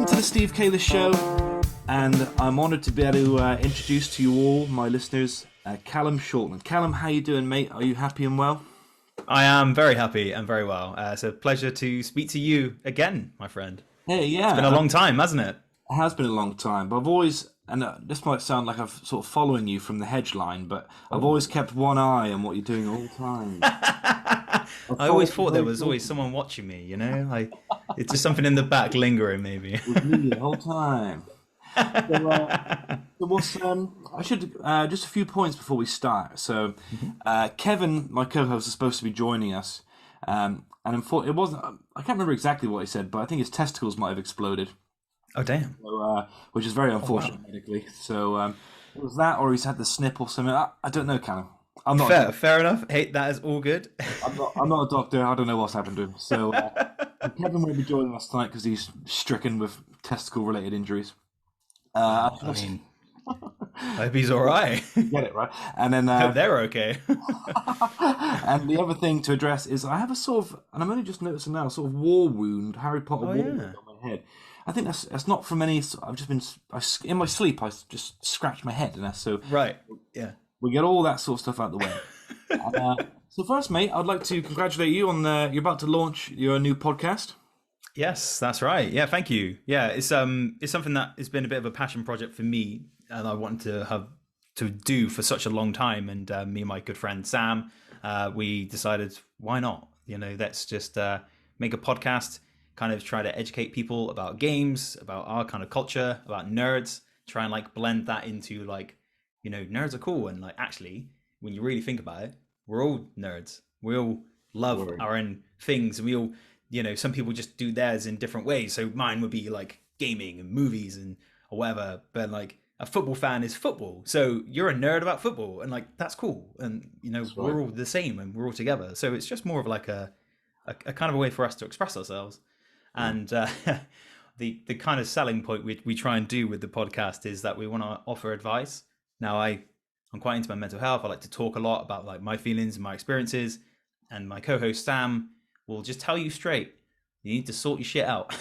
Welcome to the Steve Calis Show, and I'm honoured to be able to introduce to you all, my listeners, Callum Shortland. Callum, how you doing, mate? Are you happy and well? I am very happy and very well. It's a pleasure to speak to you again, my friend. Hey, yeah. It's been a long time, hasn't it? It has been a long time, but I've always, and this might sound like I've sort of following you from the hedge line, but I've always kept one eye on what you're doing all the time. I always thought there was always someone watching me, you know? It's just something in the back lingering, maybe. With me the whole time. So what's, I should, just a few points before we start. So, Kevin, my co-host, is supposed to be joining us. And it wasn't, I can't remember exactly what he said, but I think his testicles might have exploded. Oh, damn. So, which is very unfortunate medically. So, it was that, or he's had the snip or something. I don't know, Callum. I'm not fair enough. Hey, that is all good. I'm not a doctor. I don't know what's happened to him. So, Kevin will be joining us tonight because he's stricken with testicle-related injuries. I hope he's all right. Get it right, and then hope they're okay. And the other thing to address is I have a sort of, and I'm only just noticing now, a sort of war wound, Harry Potter war wound on my head. I think that's not from any. I've just been in my sleep. I just scratched my head, and that's so right. Yeah, we get all that sort of stuff out the way. So first, mate, I'd like to congratulate you on you're about to launch your new podcast. Yes, that's right. Yeah, thank you. Yeah, it's something that has been a bit of a passion project for me, and I wanted to have to do for such a long time. And me and my good friend Sam, we decided, why not? You know, let's just make a podcast, kind of try to educate people about games, about our kind of culture, about nerds, try and like blend that into like, you know, nerds are cool. And like, actually, when you really think about it, we're all nerds. We all love our own things, and we all, you know, some people just do theirs in different ways. So mine would be like gaming and movies and or whatever. But like a football fan is football. So you're a nerd about football, and like that's cool. And you know, we're all the same and we're all together. So it's just more of like a kind of a way for us to express ourselves. And the kind of selling point we try and do with the podcast is that we want to offer advice. Now I'm quite into my mental health. I like to talk a lot about like my feelings and my experiences. And my co-host Sam will just tell you straight, you need to sort your shit out.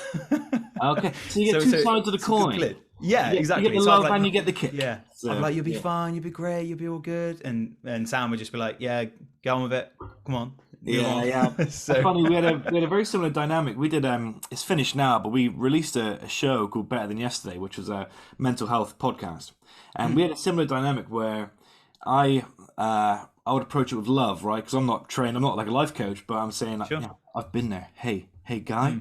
Okay, so you get two sides of the coin. Yeah, exactly. You get the love and you get the kick. Yeah, so, I'm like, you'll be fine, you'll be great, you'll be all good. And Sam would just be like, yeah, get on with it. Come on. Yeah. So funny, we had a very similar dynamic. We did it's finished now, but we released a show called Better Than Yesterday, which was a mental health podcast. And we had a similar dynamic where I would approach it with love, right? Because I'm not trained, I'm not like a life coach, but I'm saying like, yeah, I've been there. Hey guy,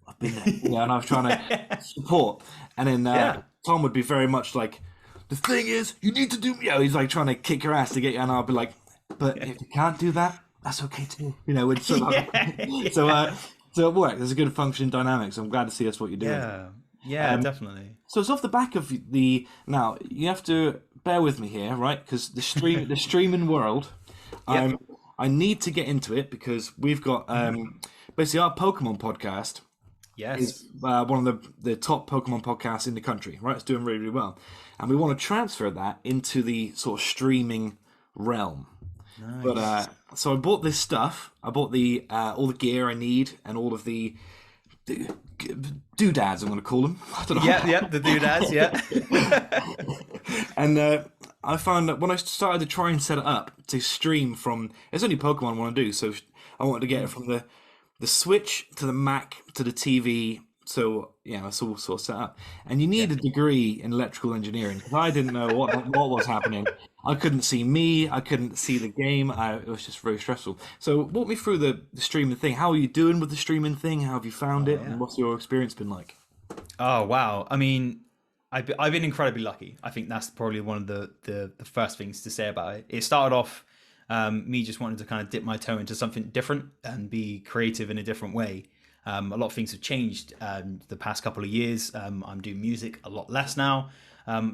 I've been there. Yeah, and I was trying to support. And then Tom would be very much like, the thing is, you need to do, he's like trying to kick your ass to get you, and I'll be like, but if you can't do that, that's okay too. You know, so it worked. There's a good functioning dynamic, so I'm glad to see that's what you're doing. Yeah, definitely. So it's off the back of now you have to bear with me here, right? Because the streaming world, I need to get into it because we've got basically our Pokemon podcast. Yes, is one of the top Pokemon podcasts in the country, right? It's doing really, really well, and we want to transfer that into the sort of streaming realm. Nice. But so I bought this stuff. I bought the all the gear I need and all of the doodads, I'm going to call them. I don't know. Yeah, the doodads, yeah. And I found that when I started to try and set it up to stream from, it's only Pokemon I want to do, so I wanted to get it from the Switch to the Mac to the TV. So yeah, it's all sort of set up, and you need a degree in electrical engineering because I didn't know what was happening. I couldn't see me. I couldn't see the game. It was just very stressful. So walk me through the streaming thing. How are you doing with the streaming thing? How have you found it? And what's your experience been like? Oh wow! I mean, I've been incredibly lucky. I think that's probably one of the first things to say about it. It started off me just wanting to kind of dip my toe into something different and be creative in a different way. A lot of things have changed the past couple of years. I'm doing music a lot less now.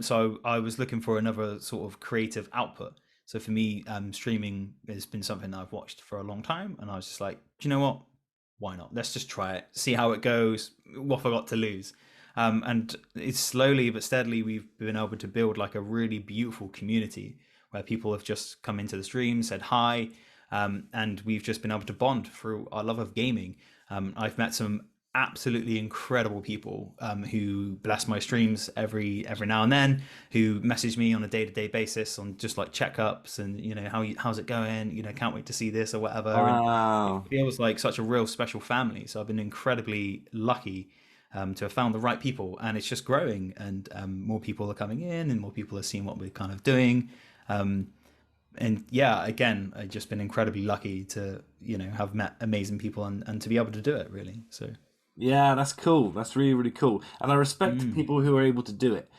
So I was looking for another sort of creative output. So for me, streaming has been something that I've watched for a long time. And I was just like, do you know what? Why not? Let's just try it, see how it goes. What have I got to lose? And it's slowly but steadily, we've been able to build like a really beautiful community where people have just come into the stream, said hi. And we've just been able to bond through our love of gaming. I've met some absolutely incredible people who bless my streams every now and then, who message me on a day-to-day basis on just like checkups and how's it going, can't wait to see this or whatever. And it Wow. feels like such a real special family. So I've been incredibly lucky to have found the right people, and it's just growing, and more people are coming in and more people are seeing what we're kind of doing. um, and yeah, again, I've just been incredibly lucky to have met amazing people and to be able to do it, really. So Yeah, that's cool. That's really, really cool. And I respect people who are able to do it,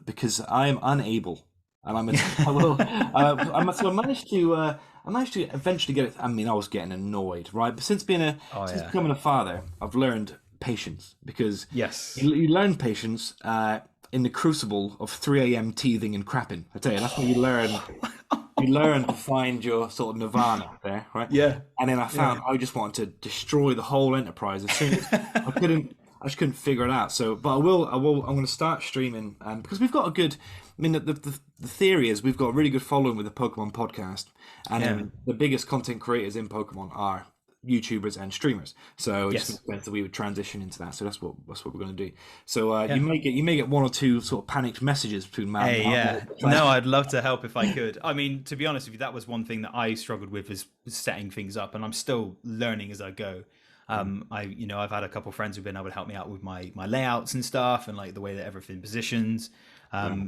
because I am unable. And I will, so I managed to eventually get it. I mean, I was getting annoyed, right? But oh since yeah. becoming a father, I've learned patience, because Yes. you learn patience, in the crucible of 3 a.m. teething and crapping. I tell you, that's when you learn. You learn to find your sort of nirvana there, right? Yeah. And then I Yeah. found I just wanted to destroy the whole enterprise as soon as I couldn't. I just couldn't figure it out. So, but I will. I will. I'm going to start streaming, because we've got a good. I mean, the theory is we've got a really good following with the Pokemon podcast, and Yeah. the biggest content creators in Pokemon are YouTubers and streamers. So it just Yes. makes sense that we would transition into that. So that's what we're going to do. So Yeah. you may get one or two sort of panicked messages between man Hey, and yeah. man. No, I'd love to help if I could. I mean, to be honest with you, that was one thing that I struggled with, is setting things up, and I'm still learning as I go. I've had a couple of friends who've been able to help me out with my layouts and stuff, and like the way that everything positions.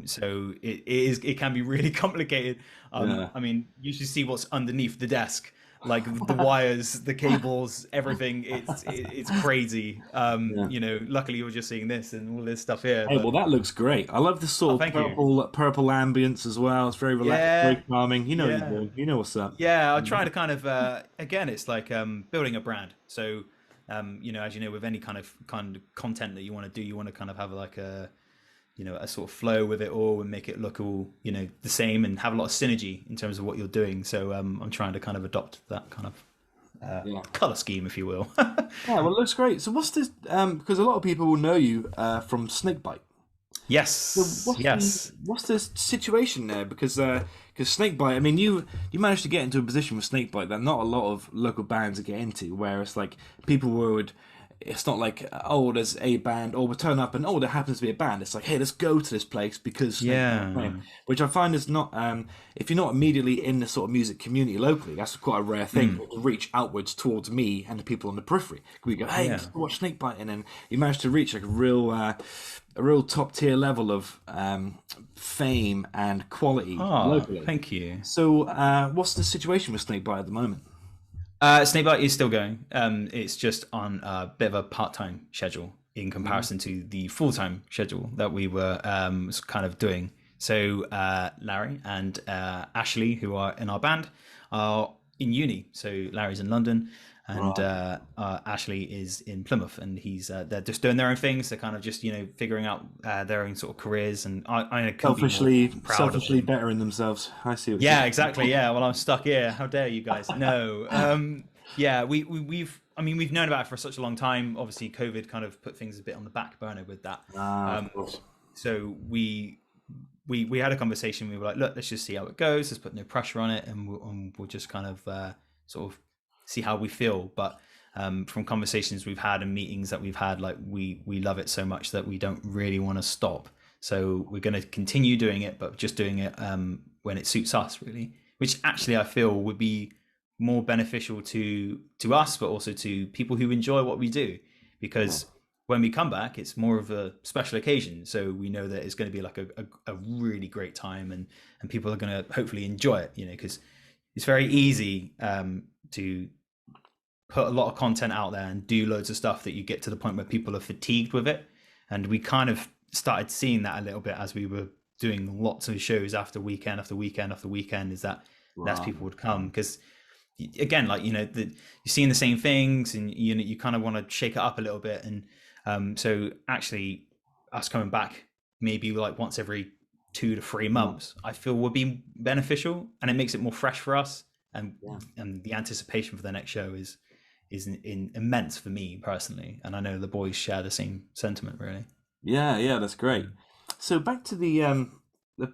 So it can be really complicated. Yeah. I mean, you should see what's underneath the desk, like the wires, the cables, everything. It's crazy. Yeah. Luckily you're just seeing this and all this stuff here, Hey, well, but that looks great. I love the oh, sort of thank you. purple ambience as well. It's very relaxed, Yeah, very calming. You know what you're yeah. doing. You know what's up. Yeah, I try to kind of again, it's like building a brand. So as you know, with any kind of content that you want to do, you want to kind of have like a sort of flow with it all and make it look all the same and have a lot of synergy in terms of what you're doing. So I'm trying to kind of adopt that kind of Yeah. color scheme, if you will. Yeah, well, it looks great. So what's this? Because a lot of people will know you from Snakebite. So Yes, yes. what's the situation there? Because Snakebite, I mean, you managed to get into a position with Snakebite that not a lot of local bands get into, where it's like people would. It's not like, oh, there's a band, or we turn up and, oh, there happens to be a band. It's like, hey, let's go to this place because Snakebite are Yeah. playing. Which I find is not, if you're not immediately in the sort of music community locally, that's quite a rare thing to reach outwards towards me and the people on the periphery. We go, hey, Yeah. let's watch Snakebite, and then you manage to reach like a real top tier level of fame and quality Oh, locally. thank you. So, what's the situation with Snakebite at the moment? Snakebyte is still going. It's just on a bit of a part-time schedule in comparison to the full-time schedule that we were kind of doing. So Larry and Ashley, who are in our band, are in uni. So Larry's in London, and Ashley is in Plymouth, and they're just doing their own things. They're kind of just figuring out their own sort of careers, and I couldn't be more proud of Selfishly them. bettering themselves. I see what you're Yeah, saying. exactly. Yeah. Well, I'm stuck here. How dare you guys? No. Yeah, we've known about it for such a long time. Obviously, COVID kind of put things a bit on the back burner with that. Of course. So we had a conversation. We were like, look, let's just see how it goes. Let's put no pressure on it, and we'll just kind of sort of see how we feel. But from conversations we've had and meetings that we've had, like we love it so much that we don't really want to stop. So we're going to continue doing it, but just doing it when it suits us, really. Which actually I feel would be more beneficial to us, but also to people who enjoy what we do. Because when we come back, it's more of a special occasion. So we know that it's going to be like a really great time, and people are going to hopefully enjoy it. Because it's very easy to put a lot of content out there and do loads of stuff that you get to the point where people are fatigued with it. And we kind of started seeing that a little bit as we were doing lots of shows after weekend after weekend after weekend, is that less people would come. Because again, like you're seeing the same things, and you kind of want to shake it up a little bit. And so actually us coming back maybe like once every 2 to 3 months, I feel would be beneficial, and it makes it more fresh for us. And the anticipation for the next show is immense for me personally, and I know the boys share the same sentiment, really. Yeah, that's great. So back to the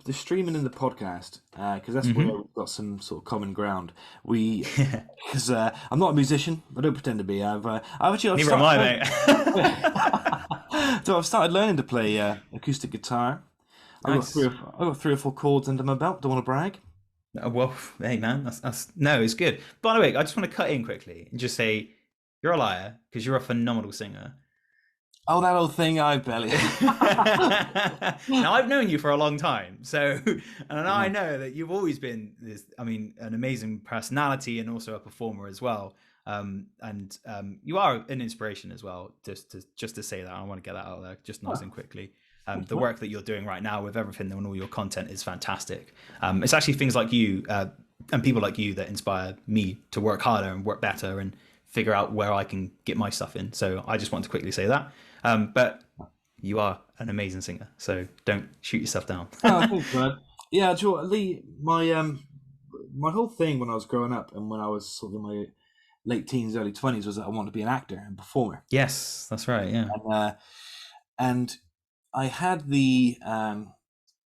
the streaming and the podcast, because that's where we've got some sort of common ground. Because I'm not a musician. I don't pretend to be. I've actually Neither am I, mate. So I've started learning to play acoustic guitar. Nice. I've got 3 or 4 chords under my belt. Don't want to brag. Well, hey man, that's no, it's good. By the way, I just want to cut in quickly and just say you're a liar because you're a phenomenal singer. Oh, that old thing, I barely. Now I've known you for a long time, so and I know that you've always been this. I mean, an amazing personality and also a performer as well. You are an inspiration as well. Just to say that, I want to get that out there just nice and quickly. The work that you're doing right now with everything and all your content is fantastic. It's actually things like you and people like you that inspire me to work harder and work better and figure out where I can get my stuff in. So I just want to quickly say that. But you are an amazing singer, so don't shoot yourself down. Oh, thanks, Brad. Yeah, Lee, my whole thing when I was growing up and when I was sort of in my late teens, early 20s was that I wanted to be an actor and performer. Yes, that's right. Yeah, and I had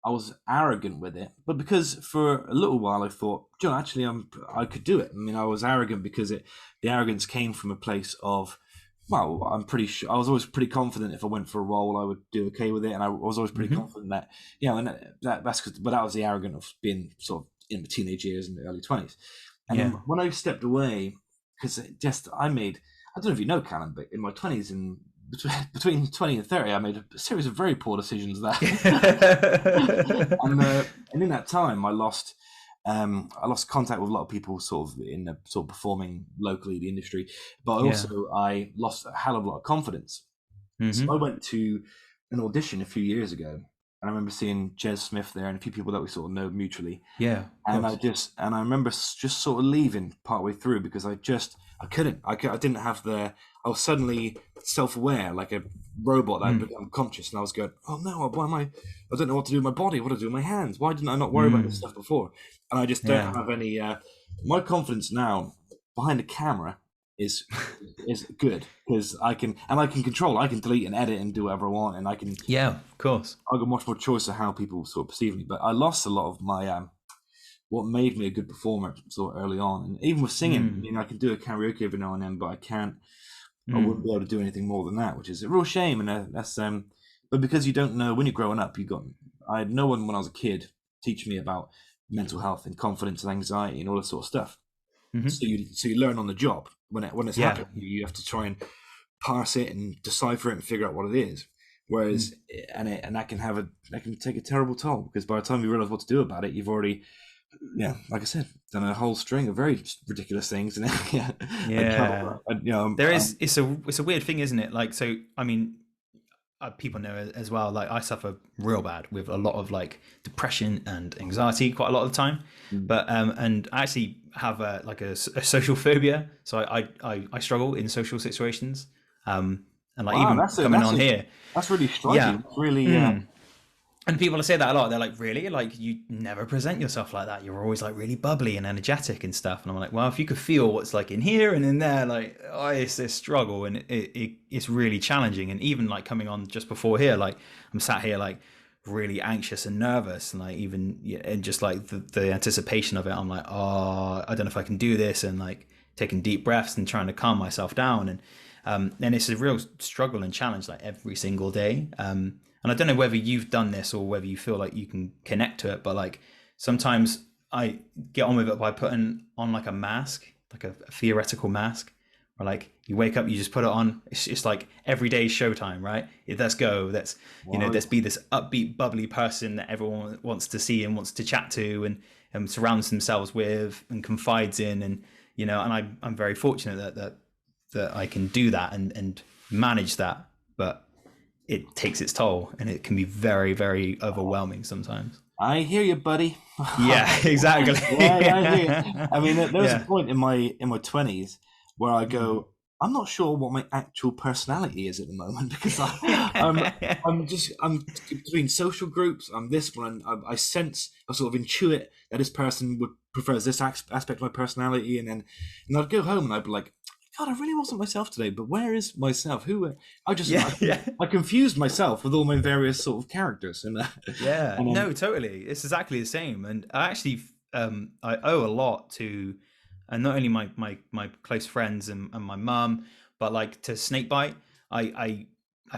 I was arrogant with it, but because for a little while I thought, actually, I could do it. I mean, I was arrogant because the arrogance came from a place of, well, I'm pretty sure. I was always pretty confident if I went for a role, I would do okay with it, and I was always pretty confident that, and that's because, but that was the arrogance of being sort of in my teenage years and the early 20s. And then when I stepped away, because I don't know if you know, Callum, but in my 20s and between 20 and 30, I made a series of very poor decisions there. And in that time, I lost contact with a lot of people sort of in the sort of performing locally, the industry, but also I lost a hell of a lot of confidence. So I went to an audition a few years ago, and I remember seeing Jez Smith there and a few people that we sort of know mutually. Yeah. And I remember just sort of leaving partway through because I didn't have I was suddenly self-aware, like a robot that had become conscious, and I was going, oh no, I don't know what to do with my body, what to do with my hands. Why didn't I not worry about this stuff before? And I just don't have any, my confidence now behind the camera is good because I can control, I can delete and edit and do whatever I want, and I can. Yeah, of course. I got much more choice of how people sort of perceive me, but I lost a lot of my, what made me a good performer sort of early on. And even with singing, I mean, I can do a karaoke every now and then, but I wouldn't be able to do anything more than that, which is a real shame. And that's but because you don't know when you're growing up, I had no one when I was a kid teach me about mental health and confidence and anxiety and all this sort of stuff. So you learn on the job when it's happening. You have to try and parse it and decipher it and figure out what it is. Whereas and that can take a terrible toll because by the time you realize what to do about it, you've already, like I said, done a whole string of very ridiculous things. And it's a weird thing, isn't it? Like, so I mean, people know as well. Like, I suffer real bad with a lot of like depression and anxiety quite a lot of the time. But and I actually have a social phobia, so I struggle in social situations. And like here, that's really striking. Yeah. It's really. And people say that a lot. They're like, really? Like, you never present yourself like that. You're always like really bubbly and energetic and stuff. And I'm like, well, if you could feel what's like in here and in there, like, it's this struggle and it's really challenging. And even like coming on just before here, like I'm sat here like really anxious and nervous and like even and just like the anticipation of it. I'm like, oh, I don't know if I can do this, and like taking deep breaths and trying to calm myself down. And it's a real struggle and challenge like every single day. And I don't know whether you've done this or whether you feel like you can connect to it, but like sometimes I get on with it by putting on like a mask, like a theoretical mask, or like you wake up, you just put it on. It's just like every day's showtime, right? Let's go. Let's be this upbeat, bubbly person that everyone wants to see and wants to chat to and surrounds themselves with and confides in. And, and I'm very fortunate that I can do that and manage that, but it takes its toll and it can be very, very overwhelming sometimes. I hear you, buddy. Yeah, exactly. I hear you. I mean, there was a point in my 20s where I go, I'm not sure what my actual personality is at the moment because I'm between social groups. I'm this one. I sense, I sort of intuit that this person prefers this aspect of my personality, and I'd go home and I'd be like, God, I really wasn't myself today. But where is myself? Yeah, yeah. I confused myself with all my various sort of characters, and Yeah, and no, totally. It's exactly the same, and I actually I owe a lot to, and not only my close friends and my mum, but like to Snakebite. I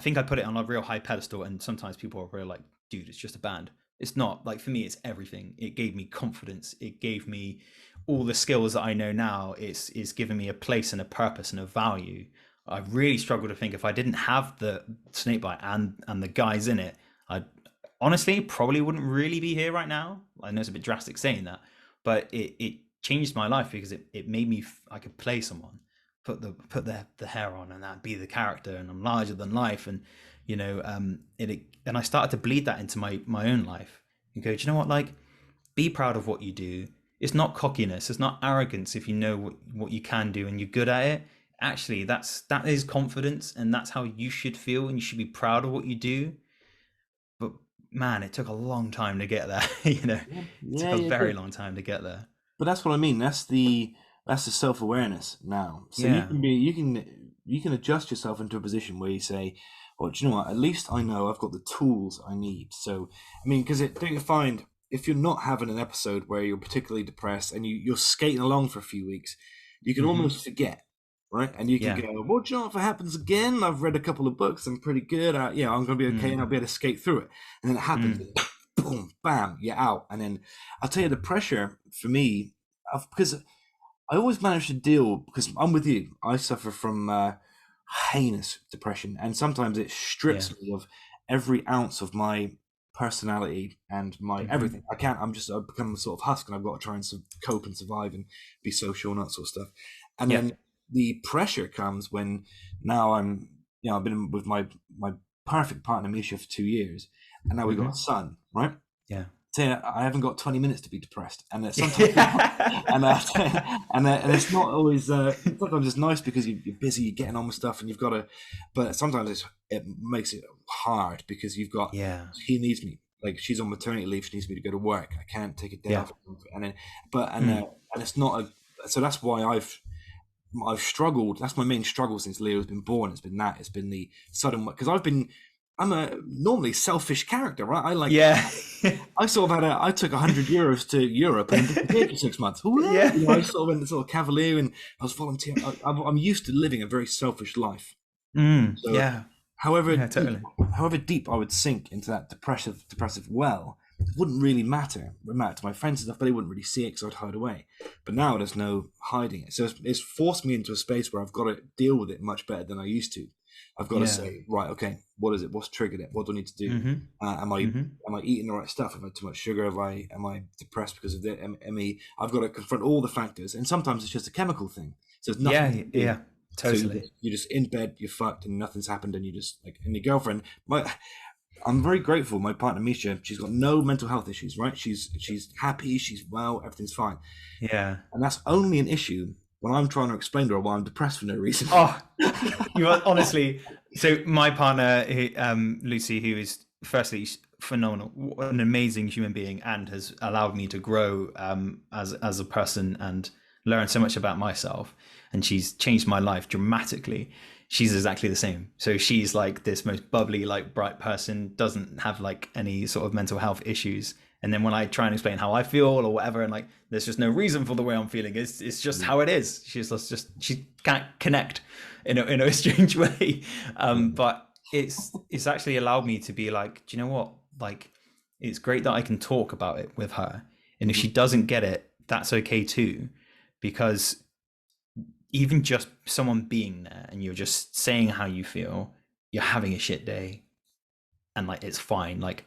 think I put it on a real high pedestal, and sometimes people are really like, dude, it's just a band. It's not. Like for me, it's everything. It gave me confidence. It gave me all the skills that I know now. It's given me a place and a purpose and a value. I really struggle to think if I didn't have the Snakebite and the guys in it, I honestly probably wouldn't really be here right now. I know it's a bit drastic saying that, but it changed my life because it made me I could play someone, put the hair on and that be the character, and I'm larger than life, and and I started to bleed that into my own life and go, do you know what, like, be proud of what you do. It's not cockiness, it's not arrogance if you know what you can do and you're good at it. Actually, that is confidence, and that's how you should feel, and you should be proud of what you do. But man, it took a long time to get there. yeah, It took yeah, a yeah, very good. long time to get there. But that's what I mean. That's the self awareness now. So Yeah. you can adjust yourself into a position where you say, "Well, do you know what? At least I know I've got the tools I need." So I mean, because don't you find if you're not having an episode where you're particularly depressed and you're skating along for a few weeks, you can Hmm. almost forget, right? And you can Yeah. go, "Well, do you know what? If it happens again, I've read a couple of books. I'm pretty good. Yeah, I'm going to be okay, and I'll Mm. be able to skate through it." And then it happens. Mm. Boom, bam, you're out. And then I'll tell you the pressure for me, because I always manage to deal, because I'm with you. I suffer from heinous depression, and sometimes it Yeah. strips me of every ounce of my personality and my everything. Hmm. I can't. I've become a sort of husk, and I've got to try and cope and survive and be social and that sort of stuff. And Yeah. then the pressure comes when now I've been with my perfect partner Misha for 2 years, and now we got a Hmm. son, right? Yeah. Say I haven't got 20 minutes to be depressed, and sometimes and Yeah. and it's not always. Sometimes it's nice because you're busy, you're getting on with stuff, and you've got to. But sometimes it makes it hard because you've got. Yeah. He needs me. Like she's on maternity leave, she needs me to go to work. I can't take a day Yeah. off, and then but Mm. and it's not a. So that's why I've struggled. That's my main struggle since Leo's been born. It's been that. It's been the sudden because I'm a normally selfish character, right? Yeah. I sort of I took €100 to Europe and disappeared for 6 months. Hooray! Yeah. I sort of went sort of cavalier and I was volunteering. I'm used to living a very selfish life. Mm. So, Yeah. however Yeah. deep, Totally. however deep I would sink into that depressive well, it wouldn't really matter. It would matter to my friends and stuff, but they wouldn't really see it because I'd hide away. But now there's no hiding it. So it's forced me into a space where I've got to deal with it much better than I used to. I've got to Yeah. say, right, okay, what is it? What's triggered it? What do I need to do? Hmm. Am I Hmm. eating the right stuff? Have I had too much sugar? Am I depressed because of it? I've got to confront all the factors, and sometimes it's just a chemical thing. So it's nothing Yeah. to do. Yeah. So Totally. you're just in bed, you're fucked, and nothing's happened, and you just like and your girlfriend. I'm very grateful. My partner Misha, she's got no mental health issues. Right? She's happy. She's well. Everything's fine, Yeah. and that's only an issue when I'm trying to explain to her why I'm depressed for no reason. Oh, you are honestly. So my partner, Lucy, who is firstly phenomenal, an amazing human being, and has allowed me to grow as a person and learn so much about myself. And she's changed my life dramatically. She's exactly the same. So she's like this most bubbly, like bright person, doesn't have like any sort of mental health issues. And then when I try and explain how I feel or whatever, and like there's just no reason for the way I'm feeling. It's just how it is. She can't connect in a strange way. But it's actually allowed me to be like, do you know what? Like, it's great that I can talk about it with her. And if she doesn't get it, that's okay too, because even just someone being there and you're just saying how you feel, you're having a shit day, and like it's fine. Like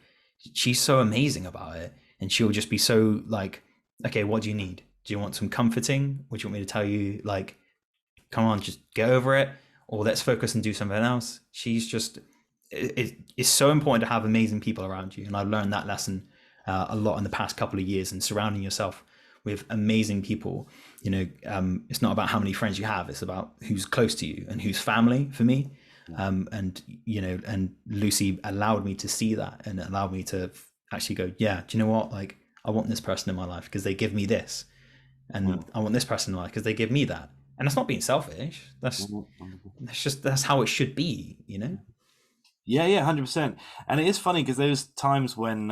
she's so amazing about it, and she'll just be so like, okay, what do you need? Do you want some comforting? Or do you want me to tell you like, come on, just get over it, or let's focus and do something else? She's just it's so important to have amazing people around you, and I've learned that lesson a lot in the past couple of years. And surrounding yourself with amazing people, it's not about how many friends you have; it's about who's close to you and who's family. For me, and Lucy allowed me to see that and allowed me to actually go, yeah, do you know what? Like, I want this person in my life because they give me this, Yeah. and I want this person in my life because they give me that. And that's not being selfish. That's how it should be, you know? Yeah, yeah, 100%. And it is funny because there's times when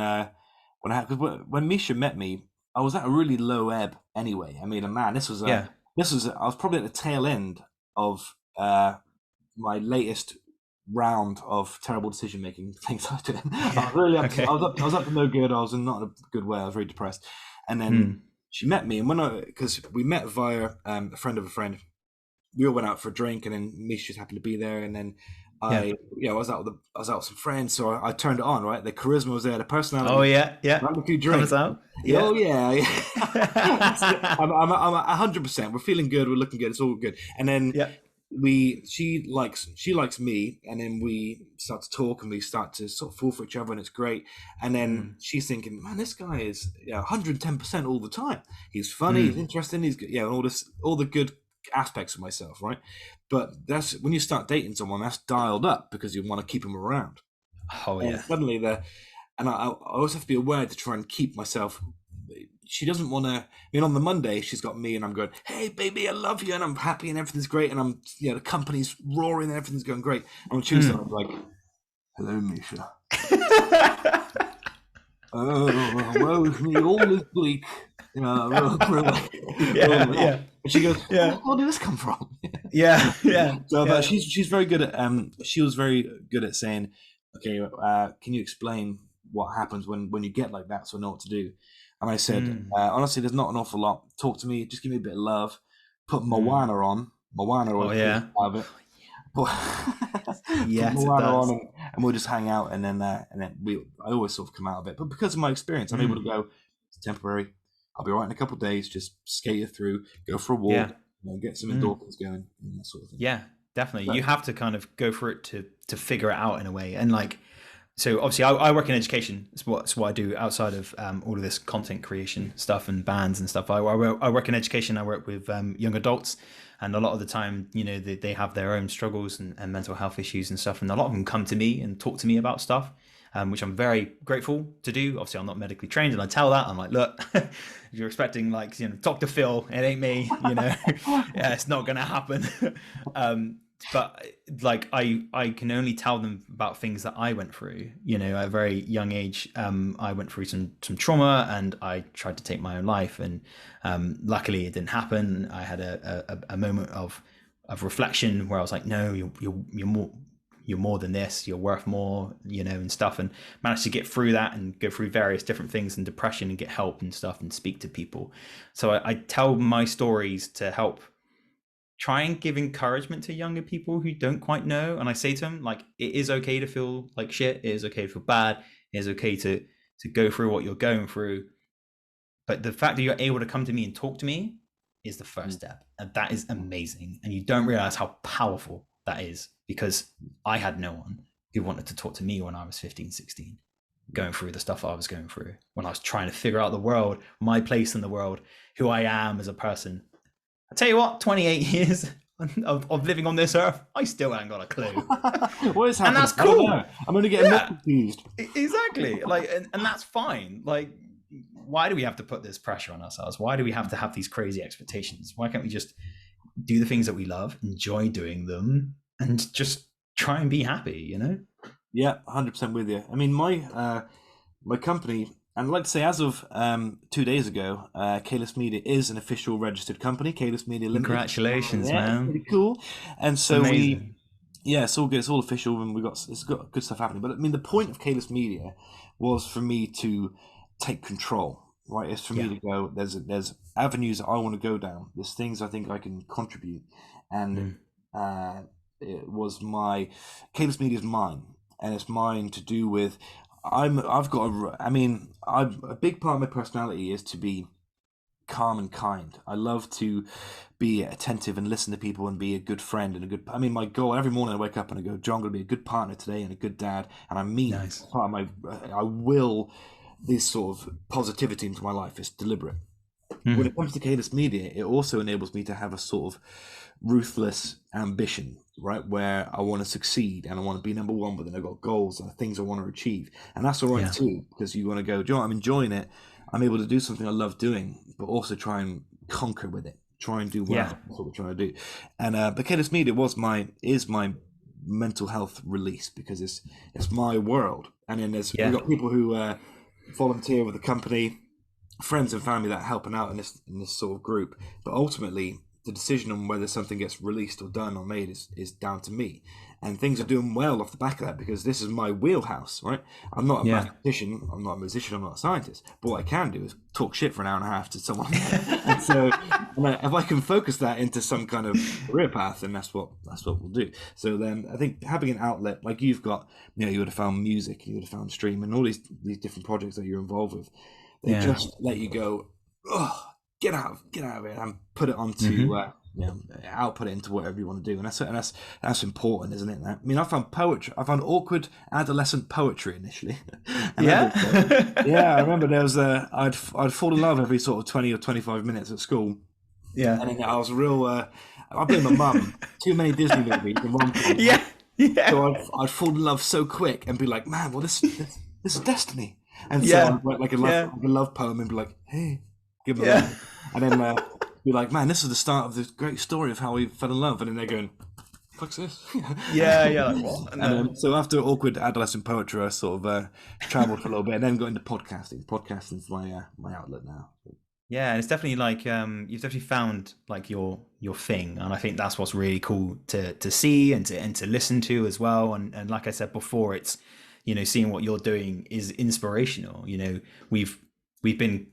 Misha met me, I was at a really low ebb anyway. I mean, man, Yeah. I was probably at the tail end of my latest round of terrible decision making things I did. I was really Okay. I was up to no good. I was in not a good way. I was very depressed. And then she met me, and because we met via a friend of a friend, we all went out for a drink, and then Misha just happened to be there, and then Yeah. I was out with some friends, so I turned it on. Right, the charisma was there, the personality. Oh yeah, yeah. Had a few drinks. Comes out. Yeah. Oh yeah, yeah. I'm 100%. We're feeling good. We're looking good. It's all good. And then Yeah. she likes me, and then we start to talk, and we start to sort of fall for each other, and it's great. And then she's thinking, man, this guy is 110% all the time. He's funny, he's interesting, he's good, and all the good aspects of myself, right? But that's when you start dating someone, that's dialed up because you want to keep them around. Oh And yeah. suddenly and I always have to be aware to try and keep myself. She doesn't want to. I mean, on the Monday, she's got me, and I'm going, "Hey, baby, I love you," and I'm happy, and everything's great, and I'm, the company's roaring, and everything's going great. And on Tuesday, I'm like, "Hello, Misha. Oh, woe is me, all is bleak." Yeah. And she goes, Yeah. "Where did this come from?" Yeah. Yeah. So, Yeah. but she's very good at. She was very good at saying, "Okay, can you explain what happens when you get like that, so I know what to do?" And I said, honestly, there's not an awful lot. Talk to me. Just give me a bit of love. Put Moana on. Moana Oh yeah. of it. Put Yes, it Moana does. on, and we'll just hang out. And then I always sort of come out of it. But because of my experience, I'm able to go. It's temporary. I'll be all right in a couple of days. Just skate it through. Go for a walk. Yeah. Get some endorphins going. And that sort of thing. Yeah, definitely. You have to kind of go for it to figure it out in a way. And like, so obviously I work in education. It's what I do outside of all of this content creation stuff and bands and stuff. I work in education. I work with young adults, and a lot of the time, they have their own struggles and mental health issues and stuff. And a lot of them come to me and talk to me about stuff, which I'm very grateful to do. Obviously, I'm not medically trained, and I tell that. I'm like, look, if you're expecting Dr. Phil, it ain't me. Yeah, it's not gonna happen. But like I can only tell them about things that I went through. At a very young age, I went through some trauma, and I tried to take my own life, and luckily it didn't happen. I had a moment of reflection where I was like, no, you're more than this, you're worth more, and stuff, and managed to get through that and go through various different things and depression and get help and stuff and speak to people. So I tell my stories to help try and give encouragement to younger people who don't quite know. And I say to them, like, it is okay to feel like shit. It is okay to feel bad. It is okay to go through what you're going through. But the fact that you're able to come to me and talk to me is the first step. And that is amazing. And you don't realize how powerful that is, because I had no one who wanted to talk to me when I was 15, 16, going through the stuff I was going through, when I was trying to figure out the world, my place in the world, who I am as a person. I tell you what, 28 years of living on this earth, I still ain't got a clue. What is happening? And that's cool. I'm going to get more confused. Exactly. Like, and that's fine. Like, why do we have to put this pressure on ourselves? Why do we have to have these crazy expectations? Why can't we just do the things that we love, enjoy doing them, and just try and be happy, Yeah, 100% with you. I mean, my company, and I'd like to say, as of 2 days ago, Calis Media is an official registered company. Calis Media Limited. Congratulations, man! Pretty cool. And so amazing. It's all good. It's all official, and it's got good stuff happening. But I mean, the point of Calis Media was for me to take control. Right? It's for me to go. There's avenues that I want to go down. There's things I think I can contribute, and it was Calis Media is mine, and it's mine to do with. A big part of my personality is to be calm and kind. I love to be attentive and listen to people and be a good friend and my goal every morning I wake up and I go, John, I'm going to be a good partner today and a good dad. And I mean, nice. I will this sort of positivity into my life. It's deliberate. When it comes to Calis Media, it also enables me to have a sort of ruthless ambition, right? Where I want to succeed and I want to be number one, but then I've got goals and things I want to achieve. And that's all right too, because you want to go, John, I'm enjoying it. I'm able to do something I love doing, but also try and conquer with it, try and do well. Yeah. That's what we're trying to do. And the Calis Media is my mental health release, because it's my world. And then we've got people who volunteer with the company, friends and family that are helping out in this sort of group. But ultimately, the decision on whether something gets released or done or made is down to me. And things are doing well off the back of that, because this is my wheelhouse, right? I'm not a mathematician, I'm not a musician, I'm not a scientist. But what I can do is talk shit for an hour and a half to someone. And so if I can focus that into some kind of career path, then that's what we'll do. So then I think having an outlet like you've got, you would have found music, you would have found streaming, all these different projects that you're involved with. They just let you go, get out of it, and put it onto output it into whatever you want to do, and that's important, isn't it? I mean, I found awkward adolescent poetry initially. I remember there was I'd fall in love every sort of 20 or 25 minutes at school. Yeah, and then I was real. I blame my mum. Too many Disney movies in one film. Yeah. So I'd fall in love so quick and be like, man, well this is destiny. And so I'd write like a love poem and be like, hey, give me that. And then be like, man, this is the start of this great story of how we fell in love. And then they're going, fuck's this? Like what? And so after awkward adolescent poetry, I sort of traveled for a little bit and then got into podcasting. Podcasting's my outlet now. Yeah, and it's definitely like you've definitely found like your thing, and I think that's what's really cool to see and to listen to as well. And like I said before, it's seeing what you're doing is inspirational. We've been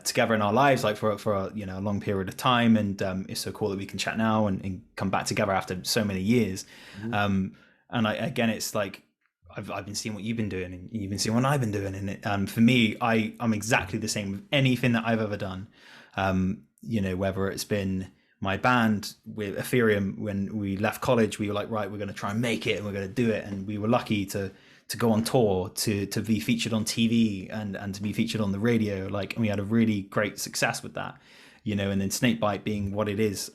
together in our lives like for a long period of time, and it's so cool that we can chat now and come back together after so many years. And it's like I've been seeing what you've been doing, and you've been seeing what I've been doing, and for me, I'm exactly the same with anything that I've ever done. Whether it's been my band with Ethereum, when we left college, we were like, right, we're going to try and make it, and we're going to do it, and we were lucky to go on tour, to be featured on TV and to be featured on the radio, and we had a really great success with that, and then Snakebyte being what it is,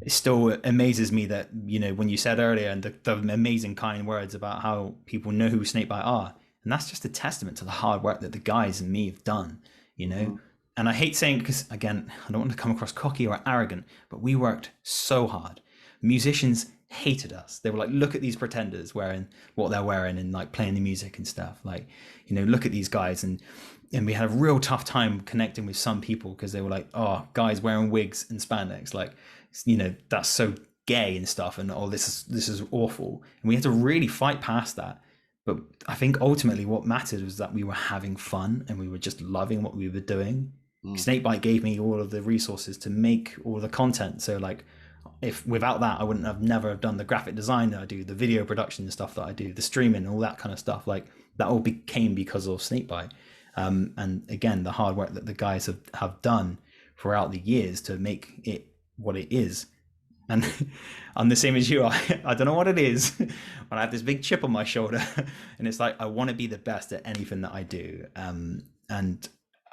it still amazes me that, when you said earlier, and the amazing kind words about how people know who Snakebyte are, and that's just a testament to the hard work that the guys and me have done, And I hate saying, because again, I don't want to come across cocky or arrogant, but we worked so hard. Musicians hated us. They were like, look at these pretenders wearing what they're wearing and like playing the music and stuff. Like, look at these guys. And we had a real tough time connecting with some people, because they were like, oh, guys wearing wigs and spandex, like, that's so gay and stuff. And this is awful. And we had to really fight past that. But I think ultimately what mattered was that we were having fun and we were just loving what we were doing. Snakebyte gave me all of the resources to make all the content. So like, if without that, I wouldn't have never have done the graphic design that I do, the video production stuff that I do, the streaming, all that kind of stuff. Like that all came because of Snakebyte. And again, the hard work that the guys have done throughout the years to make it what it is. And I'm the same as you. I don't know what it is, but I have this big chip on my shoulder, and it's like I want to be the best at anything that I do. And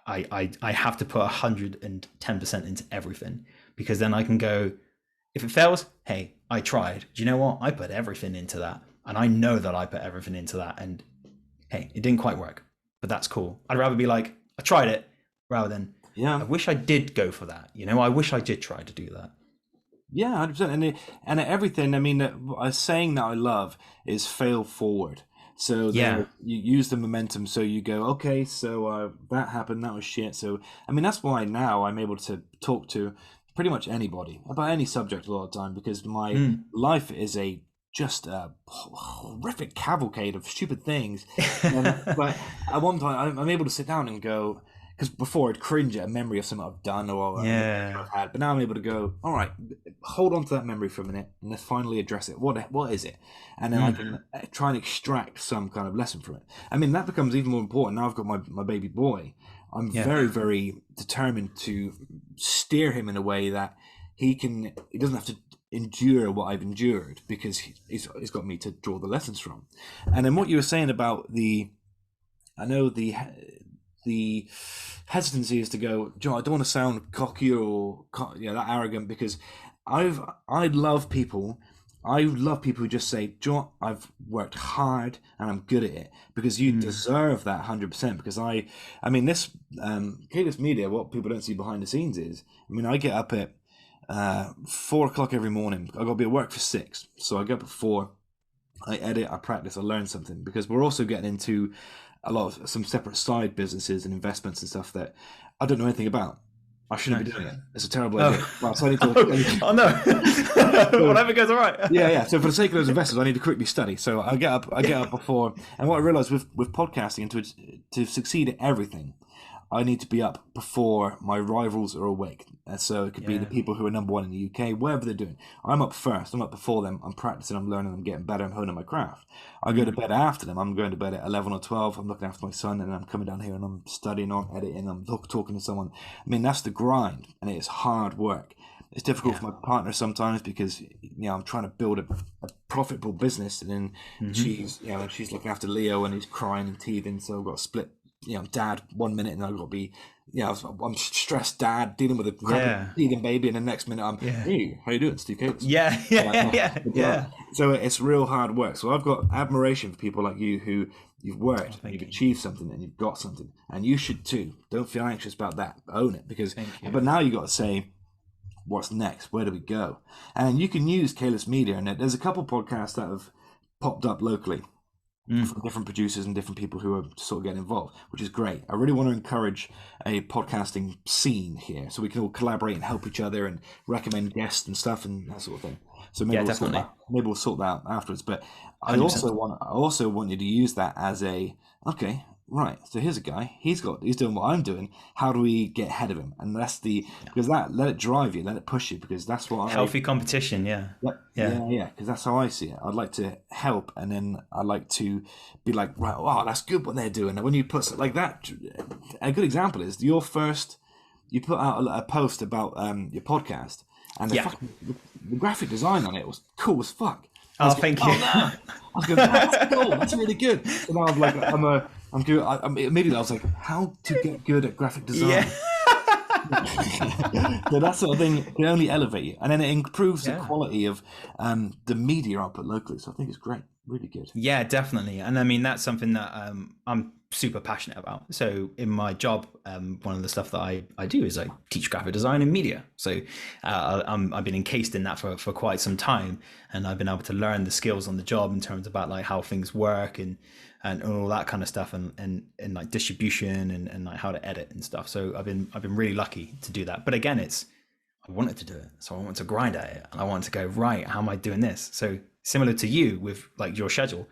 I have to put 110% into everything, because then I can go, if it fails, hey, I tried. Do you know what? I put everything into that, and I know that I put everything into that, and hey, it didn't quite work, but that's cool. I'd rather be like, I tried it, rather than, I wish I did go for that. I wish I did try to do that. Yeah, 100%. And everything, I mean, a saying that I love is fail forward. So you use the momentum. So you go, okay, so that happened, that was shit. So, I mean, that's why now I'm able to talk to pretty much anybody about any subject a lot of the time, because my life is just a horrific cavalcade of stupid things. But at one time, I'm able to sit down and go, because before I'd cringe at a memory of something I've done or I've had, but now I'm able to go, all right, hold on to that memory for a minute and let's finally address it. What is it? And then I can try and extract some kind of lesson from it. I mean, that becomes even more important now I've got my baby boy. I'm very, very determined to steer him in a way that he doesn't have to endure what I've endured, because he's got me to draw the lessons from. And then what you were saying about the hesitancy is to go, Joe, I don't want to sound cocky or that arrogant, because I love people who just say, Joe, I've worked hard and I'm good at it, because you deserve that 100%. Because I mean this Calis Media, what people don't see behind the scenes is, I mean, I get up at 4 o'clock every morning. I got to be at work for 6, so I get up at 4. I edit, I practice, I learn something, because we're also getting into a lot of some separate side businesses and investments and stuff that I don't know anything about. I shouldn't be doing it. It's a terrible idea. Well, so I need to, oh no! Whatever goes all right. yeah. So for the sake of those investors, I need to quickly study. So I get up before, and what I realized with podcasting, and to succeed at everything, I need to be up before my rivals are awake. And so it could be the people who are number 1 in the UK, whatever they're doing. I'm up first. I'm up before them. I'm practicing. I'm learning. I'm getting better. I'm honing my craft. I go to bed after them. I'm going to bed at 11 or 12. I'm looking after my son, and I'm coming down here and I'm studying, I'm editing, I'm talking to someone. I mean, that's the grind, and it's hard work. It's difficult for my partner sometimes because I'm trying to build a profitable business, and then she's looking after Leo and he's crying and teething, so I've got to split. Dad 1 minute, and I've got to be, I'm stressed dad dealing with a teething baby, and the next minute I'm, hey, how you doing, Steve Calis? Yeah. So it's real hard work. So I've got admiration for people like you who you've worked, you've achieved something, and you've got something, and you should too. Don't feel anxious about that. Own it, because. But now you got to say, what's next? Where do we go? And you can use Calis Media, and there's a couple podcasts that have popped up locally. From different producers and different people who are sort of getting involved, which is great. I really want to encourage a podcasting scene here, so we can all collaborate and help each other and recommend guests and stuff and that sort of thing. So maybe we'll sort that out afterwards. But I 100%. also want you to use that as okay. Right, so here's a guy. He's doing what I'm doing. How do we get ahead of him? And that's because let it drive you, let it push you, because that's what healthy competition. Yeah. Because that's how I see it. I'd like to help, and then I'd like to be like, right, wow, that's good what they're doing. And when you put like that, a good example is you put out a post about your podcast, and the graphic design on it was cool as fuck. Thank you. I was going, that's cool. That's really good. So now I'm like, I'm good. Immediately I was like, how to get good at graphic design? Yeah. So that sort of thing can only elevate you, and then it improves the quality of the media output locally. So I think it's great, really good. Yeah, definitely. And I mean, that's something that I'm super passionate about. So in my job, one of the stuff that I do is I teach graphic design and media. So I've been encased in that for quite some time, and I've been able to learn the skills on the job in terms about like how things work and all that kind of stuff, and like distribution and like how to edit and stuff. So I've been really lucky to do that. But again, I wanted to do it, so I wanted to grind at it, and I wanted to go, right, how am I doing this? So similar to you with like your schedule,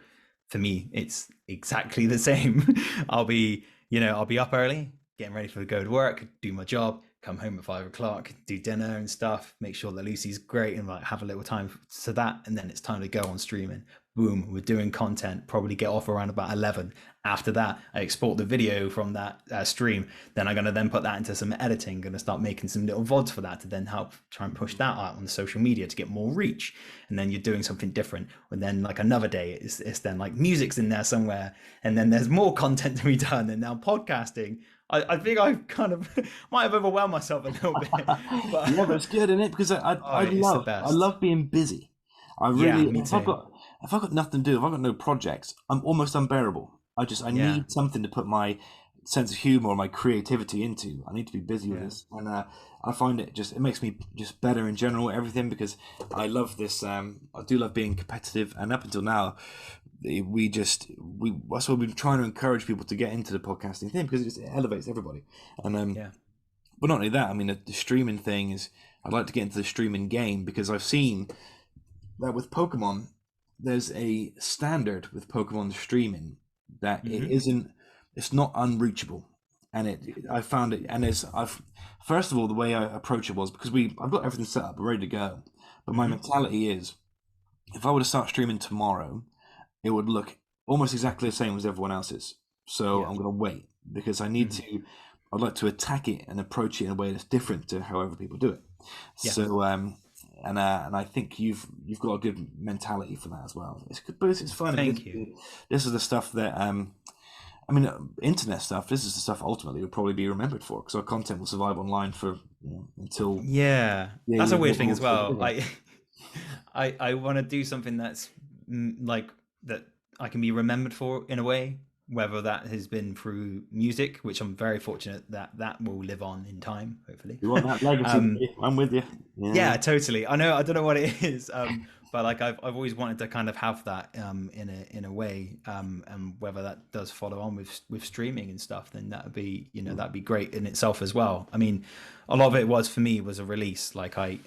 for me it's exactly the same. I'll be up early, getting ready for go to work, do my job, come home at 5 o'clock, do dinner and stuff, make sure that Lucy's great, and like have a little time to that, and then it's time to go on streaming. Boom, we're doing content, probably get off around about 11. After that, I export the video from that stream. Then I'm going to then put that into some editing, going to start making some little VODs for that to then help try and push that out on social media to get more reach. And then you're doing something different. And then like another day, it's then like music's in there somewhere. And then there's more content to be done. And now podcasting. I think I kind of might have overwhelmed myself a little bit. But yeah, but it's good, isn't it? Because I love being busy. I really, if I've got nothing to do, if I've got no projects, I'm almost unbearable. I need something to put my sense of humor or my creativity into. I need to be busy with this, and I find it makes me just better in general at everything, because I love this. I do love being competitive, and up until now, that's why we've been trying to encourage people to get into the podcasting thing, because it elevates everybody. And but not only that, I mean the streaming thing is. I'd like to get into the streaming game, because I've seen that with Pokemon, there's a standard with Pokemon streaming that it's not unreachable, and I found it, and first of all, the way I approach it was because I've got everything set up, ready to go, but my mentality is, if I were to start streaming tomorrow, it would look almost exactly the same as everyone else's. So I'm going to wait, because I'd like to attack it and approach it in a way that's different to how other people do it. So and I think you've got a good mentality for that as well. It's good, but it's fun. Thank you. This is the stuff that I mean, internet stuff. This is the stuff ultimately you'll probably be remembered for, because our content will survive online for until. That's a weird thing as well. Like, I want to do something that's like that I can be remembered for in a way, whether that has been through music, which I'm very fortunate that will live on in time, hopefully. You want that legacy? I'm with you. Yeah, totally. I know. I don't know what it is, but like I've always wanted to kind of have that in a way, and whether that does follow on with streaming and stuff, then that'd be that'd be great in itself as well. I mean, a lot of it was for me was a release. Like I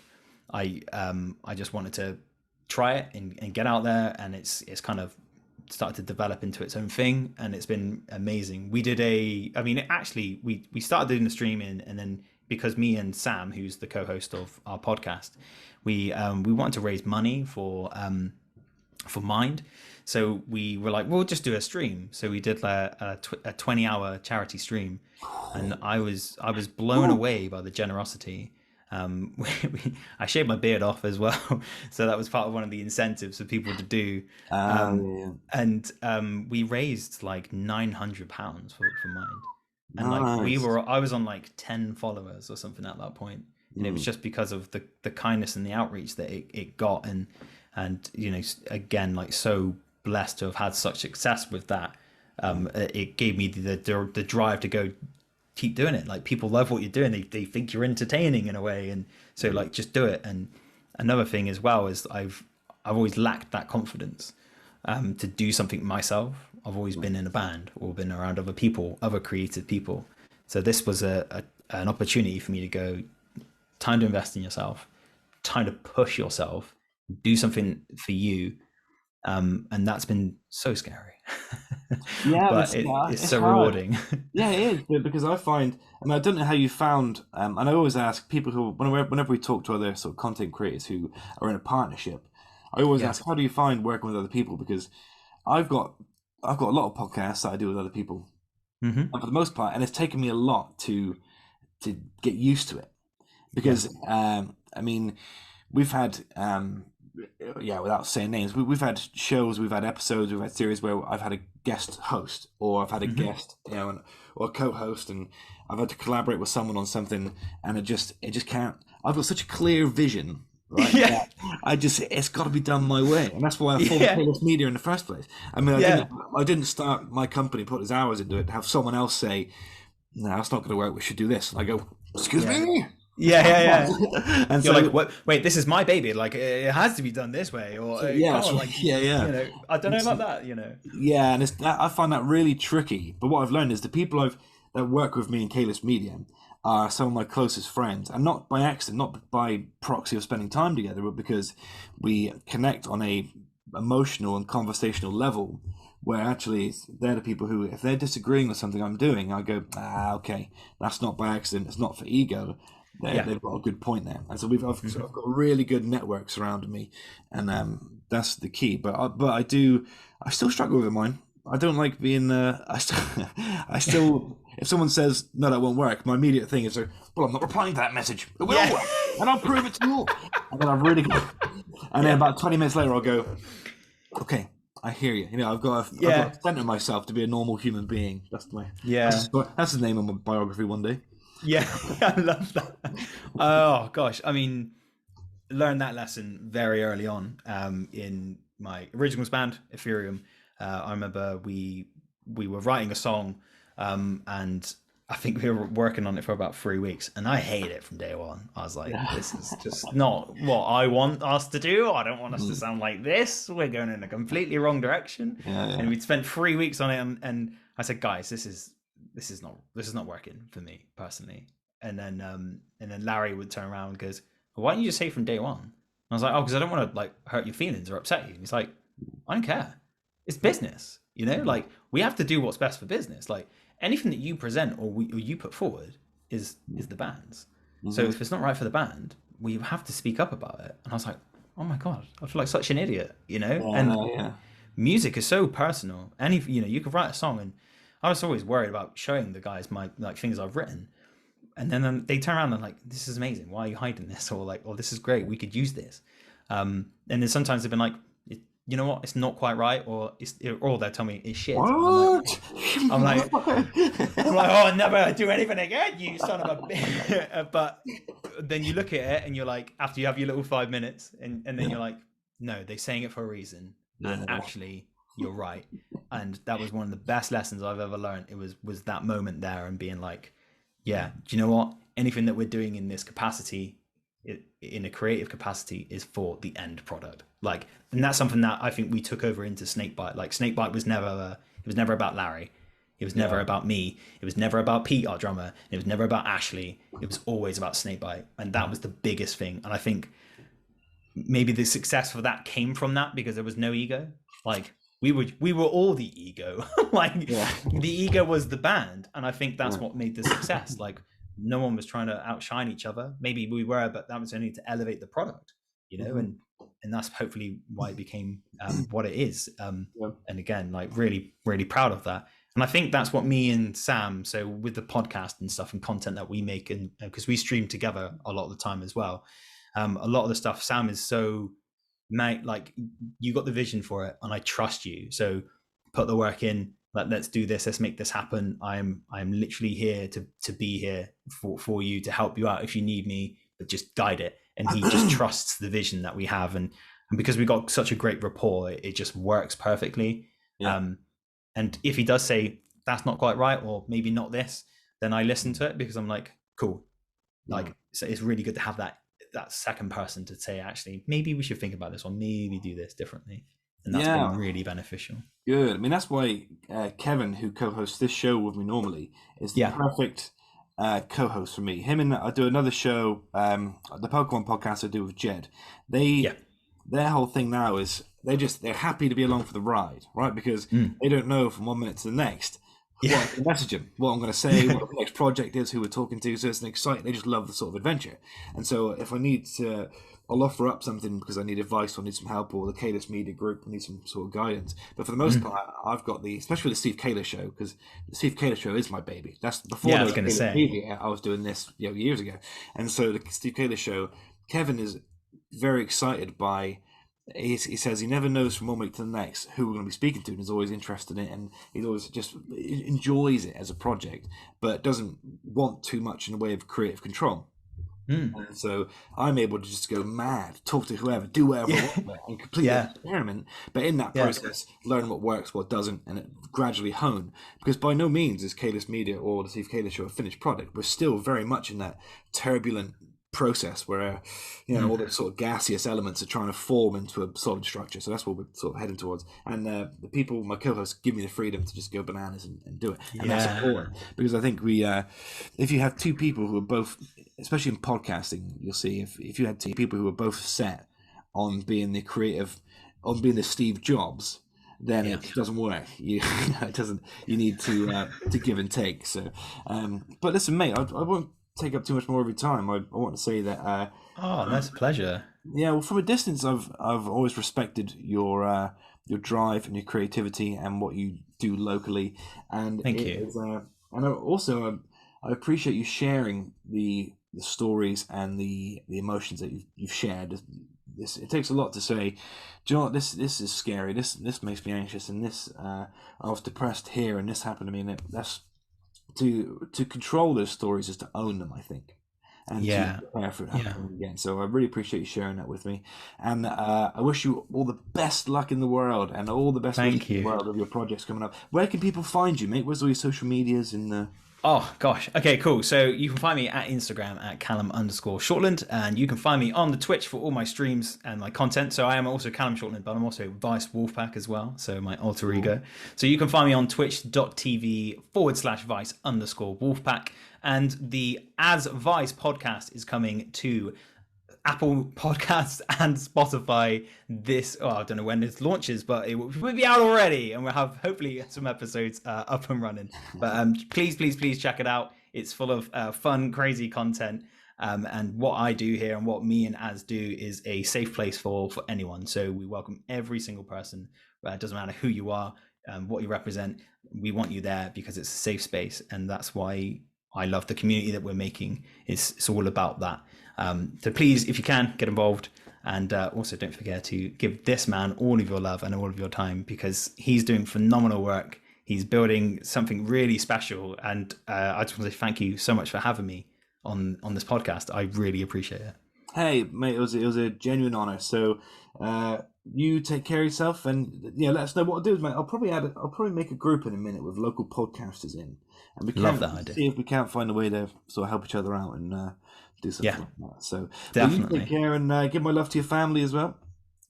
just wanted to try it and get out there, and it's kind of started to develop into its own thing, and it's been amazing. We did actually we started doing the streaming, and then because me and Sam, who's the co-host of our podcast, we wanted to raise money for Mind, so we were like, we'll just do a stream. So we did a 20-hour charity stream, and I was blown away by the generosity. I shaved my beard off as well, so that was part of one of the incentives for people to do. And we raised like £900 for Mind, and like I was on like 10 followers or something at that point, and it was just because of the kindness and the outreach that it got, and again, like, so blessed to have had such success with that. It gave me the drive to go keep doing it. Like, people love what you're doing. They think you're entertaining in a way, and so like, just do it. And another thing as well is I've always lacked that confidence to do something myself. I've always been in a band or been around other people, other creative people. So this was an opportunity for me to go, time to invest in yourself, time to push yourself, do something for you. And that's been so scary. Yeah, but it's so hard. rewarding. Yeah, it is, because I find, I don't know how you found, and I always ask people who, whenever we talk to other sort of content creators who are in a partnership, I always ask, how do you find working with other people? Because I've got a lot of podcasts that I do with other people, and for the most part, and it's taken me a lot to get used to it, because we've had without saying names, we've had shows, we've had episodes, we've had series where I've had a guest host, or I've had a guest, or a co-host, and I've had to collaborate with someone on something, and it just can't. I've got such a clear vision, right? Yeah. It's got to be done my way, and that's why I formed Calis Media in the first place. I didn't start my company, put his hours into it, have someone else say, "No, that's not going to work. We should do this." And I go, "Excuse me." Yeah. And you're like, what? Wait, this is my baby. Like, it has to be done this way, or I don't know about that. Yeah, and I find that really tricky. But what I've learned is the people that work with me in Calis Media are some of my closest friends, and not by accident, not by proxy of spending time together, but because we connect on a emotional and conversational level, where actually they're the people who, if they're disagreeing with something I'm doing, I go, okay, that's not by accident, it's not for ego. They've got a good point there, and so I've got really good network surrounding me, and that's the key. But I still struggle with mine. I don't like being. I still. If someone says no, that won't work, my immediate thing is, well, I'm not replying to that message. It will work, and I'll prove it to you all. And then and then about 20 minutes later, I'll go, okay, I hear you. I've got to center myself to be a normal human being. That's the name of my biography one day. Yeah, I love that. Oh gosh, learned that lesson very early on in my originals band, Ethereum. I remember we were writing a song, and I think we were working on it for about 3 weeks, and I hated it from day one. I was like, this is just not what I want us to do. I don't want us to sound like this. We're going in a completely wrong direction. And we'd spent 3 weeks on it, and I said, guys, this is not working for me personally. And then Larry would turn around and goes, well, why don't you just say from day one? And I was like, because I don't want to like hurt your feelings or upset you. And he's like, I don't care. It's business, like, we have to do what's best for business. Like, anything that you present or you put forward is the band's. So if it's not right for the band, we have to speak up about it. And I was like, oh my God, I feel like such an idiot, Music is so personal. You could write a song, and I was always worried about showing the guys my things I've written, and then they turn around and like, this is amazing. Why are you hiding this? Or like, oh, this is great. We could use this. And then sometimes they've been like, you know what? It's not quite right, or they'll tell me it's shit. What? I'm like, oh, never do anything again, you son of a bitch. But then you look at it and you're like, after you have your little 5 minutes, and then you're like, no, they're saying it for a reason, and actually you're right. And that was one of the best lessons I've ever learned. It was that moment there and being like, yeah, do you know what? Anything that we're doing in this capacity, in a creative capacity, is for the end product. Like, and that's something that I think we took over into Snakebite. Like, Snakebite was never it was never about Larry. It was never about me. It was never about Pete, our drummer. It was never about Ashley. It was always about Snakebite, and that was the biggest thing. And I think maybe the success for that came from that because there was no ego. Like, we were all the ego. Like, the ego was the band, and I think that's what made the success. Like, no one was trying to outshine each other. Maybe we were, but that was only to elevate the product, you know. And that's hopefully why it became what it is. And again, like, really, really proud of that. And I think that's what me and Sam, so with the podcast and stuff and content that we make, and because we stream together a lot of the time as well, a lot of the stuff, Sam is so, mate, like, you got the vision for it and I trust you. So put the work in, like, let's do this, let's make this happen. I'm literally here to be here for you, to help you out if you need me, but just guide it. And he just trusts the vision that we have. And because we got such a great rapport, it just works perfectly. And if he does say that's not quite right, or maybe not this, then I listen to it because I'm like, cool. Like, so it's really good to have that second person to say, actually, maybe we should think about this, or maybe do this differently. And that's been really beneficial. Good. I mean, that's why Kevin, who co-hosts this show with me normally, is the perfect co-host for me. Him and I do another show, the Pokemon podcast I do with Jed. Their whole thing now is they're happy to be along for the ride, right? Because they don't know from 1 minute to the next what I'm going to message them, what I'm going to say, what the next project is, who we're talking to. So it's an exciting. They just love the sort of adventure. And so if I need to, I'll offer up something because I need advice or need some help, or the Calis Media Group need some sort of guidance. But for the most part, I've got especially the Steve Calis show, because the Steve Calis show is my baby. That's before I was going to say. Media, I was doing this years ago. And so the Steve Calis show, Kevin is very excited by. He says he never knows from 1 week to the next who we're going to be speaking to, and is always interested in it, and he always just enjoys it as a project, but doesn't want too much in the way of creative control. And so I'm able to just go mad, talk to whoever, do whatever I want, and completely experiment. But in that process, learn what works, what doesn't, and it gradually hone. Because by no means is Calis Media or the Steve Calis Show a finished product. We're still very much in that turbulent process where all the sort of gaseous elements are trying to form into a solid structure. So that's what we're sort of heading towards. And the people, my co-hosts, give me the freedom to just go bananas and do it. And that's important, because I think if you have two people who are both, especially in podcasting, you'll see if you had two people who are both set on being the creative, on being the Steve Jobs, then it doesn't work. It doesn't. You need to give and take. So, but listen, mate, I won't take up too much more of your time. I want to say that. That's a pleasure. Yeah, well, from a distance, I've always respected your drive and your creativity and what you do locally. And thank you. And also, I appreciate you sharing the stories and the emotions that you've shared. It takes a lot to say, do you know what, this is scary. This makes me anxious, and this I was depressed here, and this happened to me. And that's to control those stories is to own them, I think, and to prepare for it happening again. So I really appreciate you sharing that with me, and I wish you all the best luck in the world, and all the best in the world of your projects coming up. Where can people find you, mate? Where's all your social medias in the? Oh gosh. Okay, cool. So you can find me at Instagram at Callum_Shortland, and you can find me on the Twitch for all my streams and my content. So I am also Callum Shortland, but I'm also Vice Wolfpack as well. So my alter ego. So you can find me on twitch.tv/Vice_Wolfpack. And the As Vice podcast is coming to Apple Podcasts and Spotify I don't know when it launches, but it will be out already, and we'll have hopefully some episodes up and running. But please check it out. It's full of fun, crazy content, and what I do here and what me and Az do is a safe place for anyone. So we welcome every single person. It doesn't matter who you are, what you represent. We want you there because it's a safe space, and that's why I love the community that we're making. It's all about that. So please, if you can, get involved, and also don't forget to give this man all of your love and all of your time, because he's doing phenomenal work. He's building something really special, and I just want to say thank you so much for having me on this podcast. I really appreciate it. Hey, mate, it was a genuine honor. So you take care of yourself, and let us know what I'll do, mate. I'll probably make a group in a minute with local podcasters in, and we Love can that idea. see if we can't find a way to sort of help each other out and do something like that. So definitely. You take care and give my love to your family as well.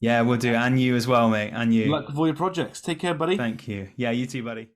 Yeah, we'll do, and you as well, mate, and you. Good luck with all your projects. Take care, buddy. Thank you. Yeah, you too, buddy.